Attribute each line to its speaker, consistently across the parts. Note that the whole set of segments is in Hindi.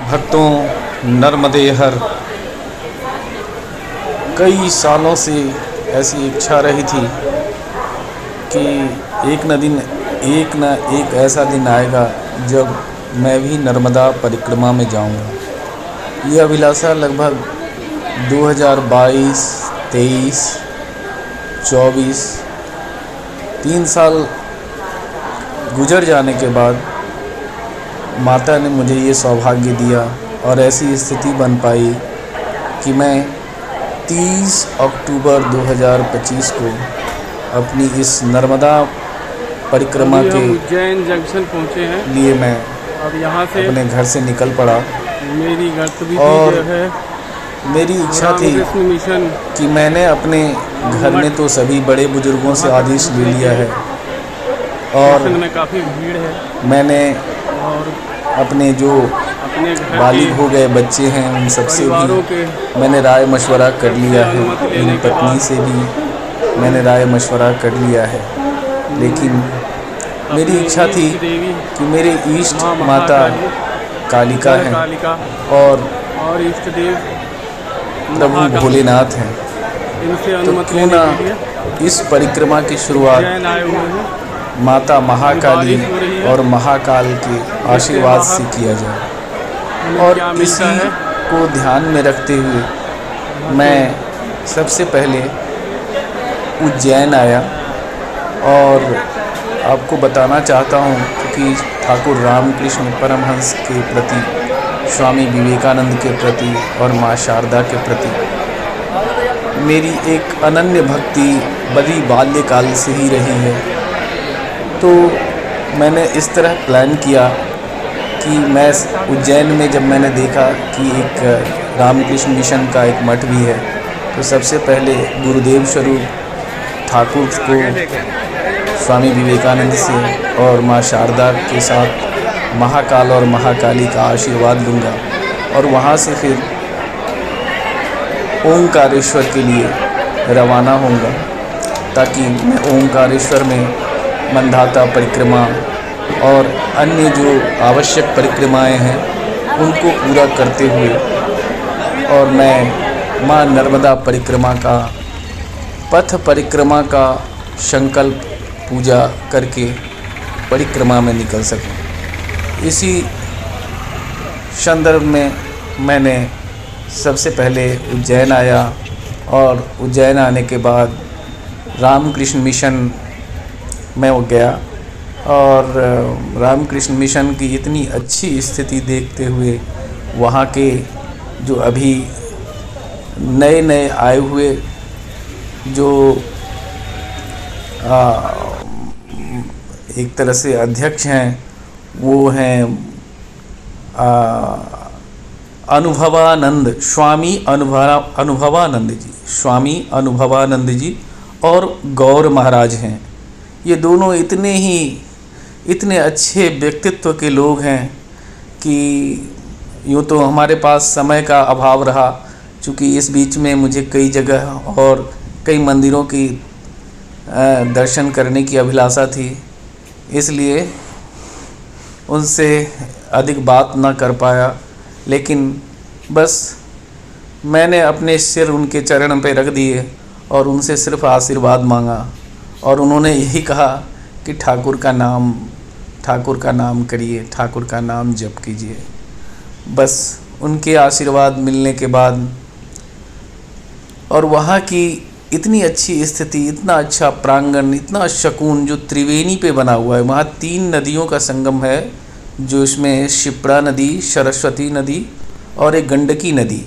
Speaker 1: भक्तों नर्मदे हर। कई सालों से ऐसी इच्छा रही थी कि एक न एक ऐसा दिन आएगा जब मैं भी नर्मदा परिक्रमा में जाऊंगा। यह अभिलाषा लगभग 2022, 23, 24 3 साल गुजर जाने के बाद माता ने मुझे ये सौभाग्य दिया और ऐसी स्थिति बन पाई कि मैं 30 अक्टूबर 2025 को अपनी इस नर्मदा परिक्रमा के
Speaker 2: उज्जैन जंक्शन पहुँचे हैं।
Speaker 1: लिए मैं
Speaker 2: अब यहाँ से
Speaker 1: अपने घर से निकल पड़ा
Speaker 2: मेरी गतिविधि
Speaker 1: और
Speaker 2: जो है
Speaker 1: मेरी इच्छा थी
Speaker 2: रामकृष्ण मिशन
Speaker 1: कि मैंने अपने घर में तो सभी बड़े बुजुर्गों से आदेश ले लिया है और
Speaker 2: में काफ़ी भीड़ है
Speaker 1: मैंने
Speaker 2: और
Speaker 1: अपने जो
Speaker 2: अपने घर
Speaker 1: बालिग हो गए बच्चे हैं उन सबसे
Speaker 2: परिवारों
Speaker 1: भी
Speaker 2: के
Speaker 1: मैंने राय मशवरा कर लिया है। मेरी पत्नी से भी मैंने राय मशवरा कर लिया है, लेकिन मेरी इच्छा थी
Speaker 2: देवी
Speaker 1: कि मेरे इष्ट
Speaker 2: माँ
Speaker 1: माता कालिका हैं
Speaker 2: कालिका
Speaker 1: और
Speaker 2: और इष्ट देव
Speaker 1: प्रभु भोलेनाथ हैं,
Speaker 2: इनसे
Speaker 1: तो
Speaker 2: अनुमति
Speaker 1: क्यों
Speaker 2: लेने
Speaker 1: ना
Speaker 2: के लिए
Speaker 1: इस परिक्रमा की शुरुआत
Speaker 2: उज्जैन आए हुए हैं।
Speaker 1: माता महाकाली और महाकाल के आशीर्वाद से किया जाए। और
Speaker 2: क्या
Speaker 1: इसी
Speaker 2: मिलता है
Speaker 1: को ध्यान में रखते हुए मैं सबसे पहले उज्जैन आया और आपको बताना चाहता हूँ कि ठाकुर रामकृष्ण परमहंस के प्रति, स्वामी विवेकानंद के प्रति और माँ शारदा के प्रति मेरी एक अनन्य भक्ति बड़ी बाल्यकाल से ही रही है। तो मैंने इस तरह प्लान किया कि मैं उज्जैन में जब मैंने देखा कि एक रामकृष्ण मिशन का एक मठ भी है, तो सबसे पहले गुरुदेव स्वरूप ठाकुर को स्वामी विवेकानंद से और माँ शारदा के साथ महाकाल और महाकाली का आशीर्वाद लूँगा और वहाँ से फिर ओंकारेश्वर के लिए रवाना होऊंगा, ताकि मैं ओंकारेश्वर में मंदाता परिक्रमा और अन्य जो आवश्यक परिक्रमाएं हैं उनको पूरा करते हुए और मैं माँ नर्मदा परिक्रमा का पथ परिक्रमा का संकल्प पूजा करके परिक्रमा में निकल सकूं। इसी संदर्भ में मैंने सबसे पहले उज्जैन आया और उज्जैन आने के बाद रामकृष्ण मिशन में वो गया और रामकृष्ण मिशन की इतनी अच्छी स्थिति देखते हुए वहाँ के जो अभी नए नए आए हुए जो एक तरह से अध्यक्ष हैं वो हैं अनुभवानंद, स्वामी अनुभवानंद जी और गौर महाराज हैं। ये दोनों इतने अच्छे व्यक्तित्व के लोग हैं कि यूँ तो हमारे पास समय का अभाव रहा, चूँकि इस बीच में मुझे कई जगह और कई मंदिरों की दर्शन करने की अभिलाषा थी, इसलिए उनसे अधिक बात ना कर पाया। लेकिन बस मैंने अपने सिर उनके चरण पे रख दिए और उनसे सिर्फ आशीर्वाद मांगा और उन्होंने यही कहा कि ठाकुर का नाम करिए, ठाकुर का नाम जप कीजिए। बस उनके आशीर्वाद मिलने के बाद और वहाँ की इतनी अच्छी स्थिति, इतना अच्छा प्रांगण, इतना शकून जो त्रिवेणी पे बना हुआ है। वहाँ 3 नदियों का संगम है, जो इसमें शिप्रा नदी, सरस्वती नदी और एक गंडकी नदी,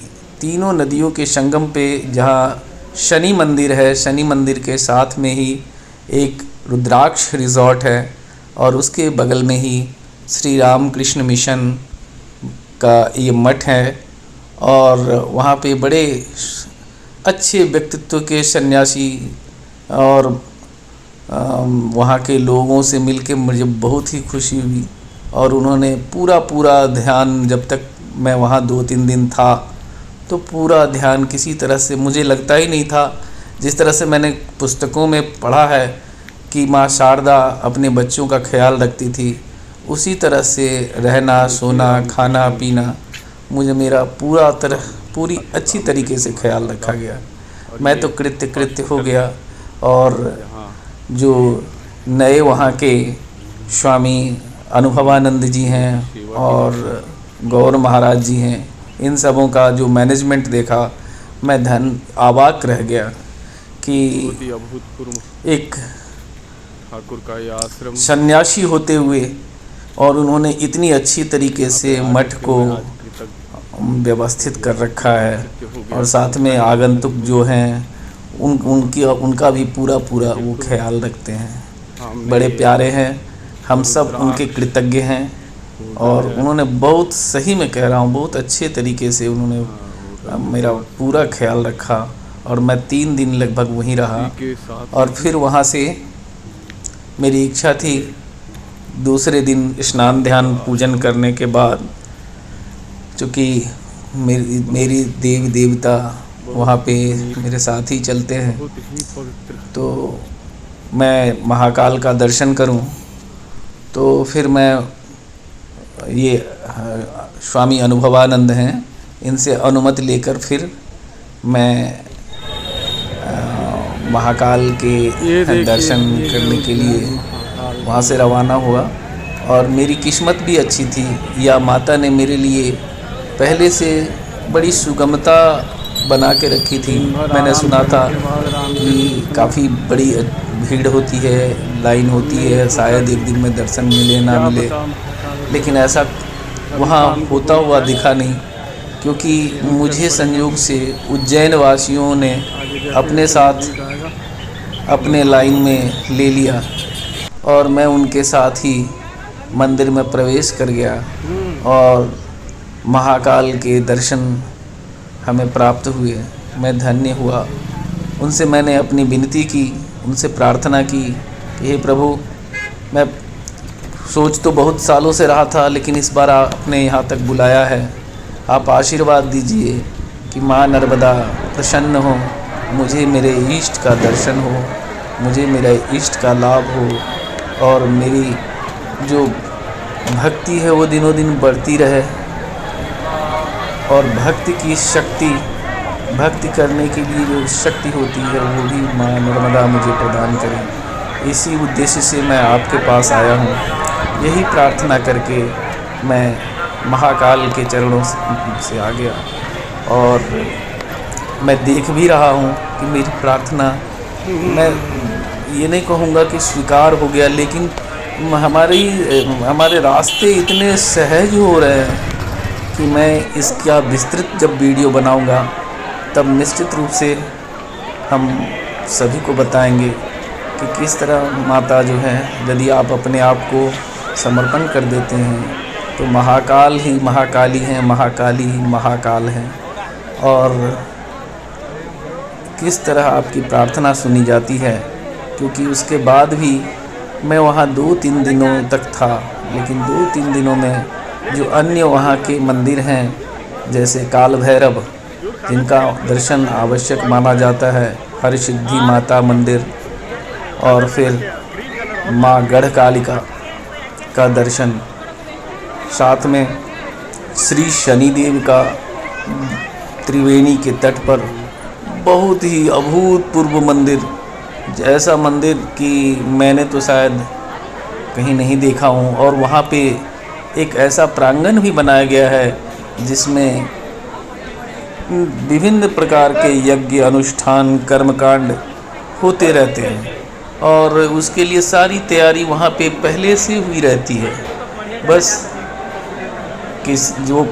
Speaker 1: तीनों नदियों के संगम पे जहाँ शनि मंदिर है, शनि मंदिर के साथ में ही एक रुद्राक्ष रिज़ॉर्ट है और उसके बगल में ही श्री रामकृष्ण मिशन का ये मठ है। और वहाँ पे बड़े अच्छे व्यक्तित्व के सन्यासी और वहाँ के लोगों से मिलके मुझे बहुत ही खुशी हुई और उन्होंने पूरा ध्यान, जब तक मैं वहाँ 2-3 दिन था तो पूरा ध्यान किसी तरह से मुझे लगता ही नहीं था, जिस तरह से मैंने पुस्तकों में पढ़ा है कि माँ शारदा अपने बच्चों का ख्याल रखती थी, उसी तरह से रहना, सोना, खाना पीना मुझे मेरा पूरी अच्छी तरीके से ख्याल रखा गया। मैं तो कृत्य हो गया। और
Speaker 2: यहाँ
Speaker 1: जो नए वहाँ के स्वामी अनुभवानंद जी हैं और गौर महाराज जी हैं, इन सबों का जो मैनेजमेंट देखा, मैं अवाक रह गया कि
Speaker 2: बहुत ही अभूतपूर्व
Speaker 1: एक
Speaker 2: ठाकुर का ये आश्रम
Speaker 1: सन्यासी होते हुए और उन्होंने इतनी अच्छी तरीके से मठ को व्यवस्थित कर रखा है, और साथ में आगंतुक जो हैं उनका भी पूरा वो ख्याल रखते हैं। बड़े प्यारे हैं, हम सब उनके कृतज्ञ हैं। और उन्होंने बहुत, सही में कह रहा हूँ, बहुत अच्छे तरीके से उन्होंने मेरा पूरा ख्याल रखा। और मैं 3 दिन लगभग वहीं रहा।
Speaker 2: के साथ
Speaker 1: और फिर वहाँ से मेरी इच्छा थी दूसरे दिन स्नान ध्यान पूजन करने के बाद, चूँकि मेरी देवी देवता वहाँ पे मेरे साथ ही चलते हैं,
Speaker 2: बहुत ही पवित्र
Speaker 1: तो मैं महाकाल का दर्शन करूं। तो फिर मैं ये स्वामी अनुभवानंद हैं, इनसे अनुमति लेकर फिर मैं महाकाल के दर्शन करने के लिए वहाँ से रवाना हुआ। और मेरी किस्मत भी अच्छी थी, या माता ने मेरे लिए पहले से बड़ी सुगमता बना के रखी थी। मैंने सुना था कि काफ़ी बड़ी भीड़ होती है, लाइन होती है, शायद एक दिन में दर्शन मिले ना मिले, लेकिन ऐसा वहाँ होता हुआ दिखा नहीं, क्योंकि मुझे संयोग से उज्जैन वासियों ने अपने साथ अपने लाइन में ले लिया और मैं उनके साथ ही मंदिर में प्रवेश कर गया और महाकाल के दर्शन हमें प्राप्त हुए। मैं धन्य हुआ। उनसे मैंने अपनी विनती की, उनसे प्रार्थना की कि हे प्रभु, मैं सोच तो बहुत सालों से रहा था, लेकिन इस बार आपने यहाँ तक बुलाया है, आप आशीर्वाद दीजिए कि माँ नर्मदा प्रसन्न हो, मुझे मेरे इष्ट का दर्शन हो, मुझे मेरे इष्ट का लाभ हो, और मेरी जो भक्ति है वो दिनों दिन बढ़ती रहे, और भक्ति की शक्ति, भक्ति करने के लिए जो शक्ति होती है वो भी माँ नर्मदा मुझे प्रदान करें। इसी उद्देश्य से मैं आपके पास आया हूँ। यही प्रार्थना करके मैं महाकाल के चरणों से आ गया, और मैं देख भी रहा हूँ कि मेरी प्रार्थना, मैं ये नहीं कहूँगा कि स्वीकार हो गया, लेकिन हमारे रास्ते इतने सहज हो रहे हैं कि मैं इसका विस्तृत जब वीडियो बनाऊंगा तब निश्चित रूप से हम सभी को बताएंगे कि किस तरह माता जो है, यदि आप अपने आप को समर्पण कर देते हैं तो महाकाल ही महाकाली हैं, महाकाली ही महाकाल हैं, और किस तरह आपकी प्रार्थना सुनी जाती है। क्योंकि उसके बाद भी मैं वहाँ 2-3 दिनों तक था, लेकिन 2-3 दिनों में जो अन्य वहाँ के मंदिर हैं, जैसे काल भैरव, जिनका दर्शन आवश्यक माना जाता है, हर सिद्धि माता मंदिर, और फिर माँ गढ़कालिका का दर्शन, साथ में श्री शनिदेव का त्रिवेणी के तट पर बहुत ही अभूतपूर्व मंदिर, ऐसा मंदिर कि मैंने तो शायद कहीं नहीं देखा हूँ। और वहाँ पे एक ऐसा प्रांगण भी बनाया गया है जिसमें विभिन्न प्रकार के यज्ञ, अनुष्ठान, कर्मकांड होते रहते हैं, और उसके लिए सारी तैयारी वहाँ पे पहले से हुई रहती है। बस जो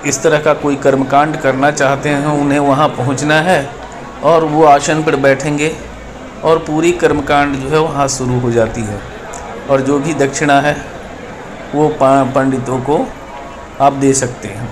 Speaker 1: इस तरह का कोई कर्मकांड करना चाहते हैं उन्हें वहाँ पहुँचना है, और वो आसन पर बैठेंगे और पूरी कर्मकांड जो है वहाँ शुरू हो जाती है। और जो भी दक्षिणा है वो पंडितों को आप दे सकते हैं।